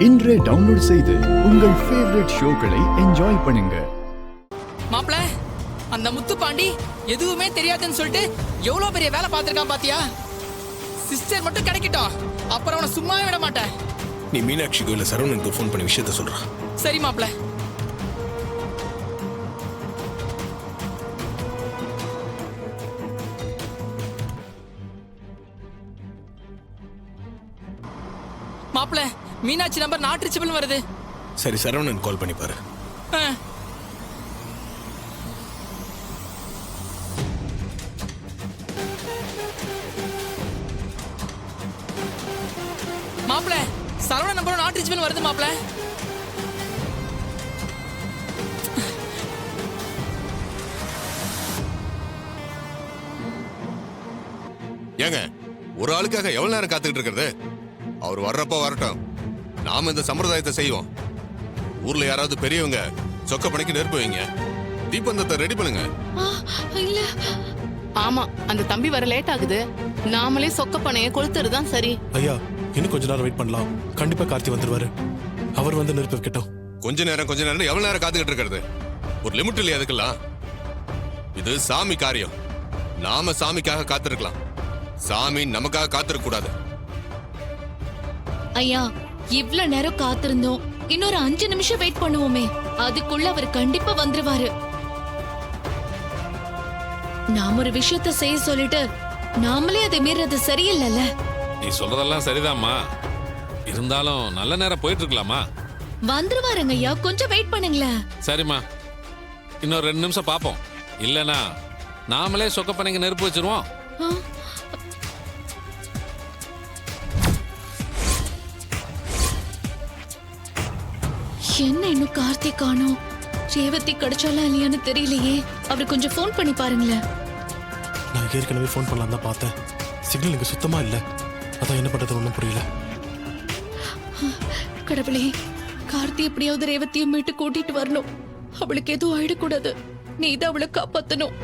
இன்றே டவுன்லோட் செய்து உங்கள் ஃபேவரட் ஷோக்களை என்ஜாய் பண்ணுங்க. மாப்ள, அந்த முத்து பாண்டி எதுவுமே தெரியாதுன்னு சொல்லிட்டு எவ்வளவு பெரிய வேலை பார்த்திருக்கான் பாத்தியா? சிஸ்டர் மட்டும் கிடைக்கட்டும், அப்புறம் அவனை சும்மாவே விட மாட்டேன். நீ மீனாட்சி கோயில சரவணனுக்கு ஃபோன் பண்ணி விஷயத்த சொல்றான். சரி மாப்ள. மாப்ள, மீனாட்சி நம்பர் நாட் ரீச்சபிள் வருது. சரி, சரவணன் கால் பண்ணி பாரு. மாப்ள, சரவணன் நம்பர் நாட் ரீச்சபிள் வருது மாப்ள. ஏங்க, ஒரு ஆளுக்காக எவ்வளவு நேரம் காத்துக்கிட்டு இருக்கிறது? அவர் வர்றப்ப வரட்டும், நாம இந்த சம்பிரதாயத்தை செய்வோம். ஊர்ல யாராவது பெரியவங்க சொக்க பணிக்கு நெருப்பு வைங்க, தீபந்தத்தை ரெடி பண்ணுங்க. இல்ல, ஆமா, அந்த தம்பி வர லேட் ஆகுது. நாமளே சொக்க பனைய கொளுத்துறதுதான் சரி. ஐயா, இன்னும் கொஞ்ச நேரம் வெயிட் பண்ணலாம். கண்டிப்பா கார்த்தி வந்துருவாரு. அவர் வந்து நெருப்பு வைக்கட்டும். கொஞ்ச நேரம் எவ்வளவு நேரம் காத்துக்கிட்டு இருக்கிறது? ஒரு லிமிட் இல்லையா அதுக்கெல்லாம்? இது சாமி காரியம். நாம சாமிக்காக காத்திருக்கலாம், சாமி நமக்காக காத்திருக்க கூடாது. ஐயா, இவ்ளோ நேரம் காத்திருந்தோம், இன்னொரு 5 நிமிஷம் வெயிட் பண்ணுவோமே, அதுக்குள்ள அவர் கண்டிப்பா வந்துருவாரு. நாம ஒரு விஷயத்த செய்ய சொல்லிட்டு நாமளே அதை மீறது சரியில்லைல்ல. நீ சொல்றதெல்லாம் சரிதாம்மா, இருந்தாலும் நல்ல நேரம் போயிட்டு இருக்கலாமா? வந்துருவாருங்க ஐயா, கொஞ்சம் வெயிட் பண்ணுங்களேன். சரிம்மா, இன்னொரு 2 நிமிஷம் பாப்போம். இல்லனா நாமளே சொக்க பனைக்கு நெருப்பு வச்சிருவோம். என்ன இன்னும் கார்த்திக் காணோம்? ரேவதி கிடைச்சாலா இல்லையான்னு தெரியலையே. அவர் கொஞ்சம் ஃபோன் பண்ணி பாருங்களேன். நான் ஏற்கனவே ஃபோன் பண்ணலாம் தான் பார்த்தேன். சிக்னல் இங்க சுத்தமா இல்ல. அதான் என்ன பண்றது ஒன்றும் புரியல. கடவுளே, கார்த்தி எப்படியாவது ரேவதியை மீட்டு கூட்டிட்டு வரணும். அவளுக்கு எதுவும் ஆயிடக்கூடாது. நீ தான் அவளை காப்பாத்தணும்.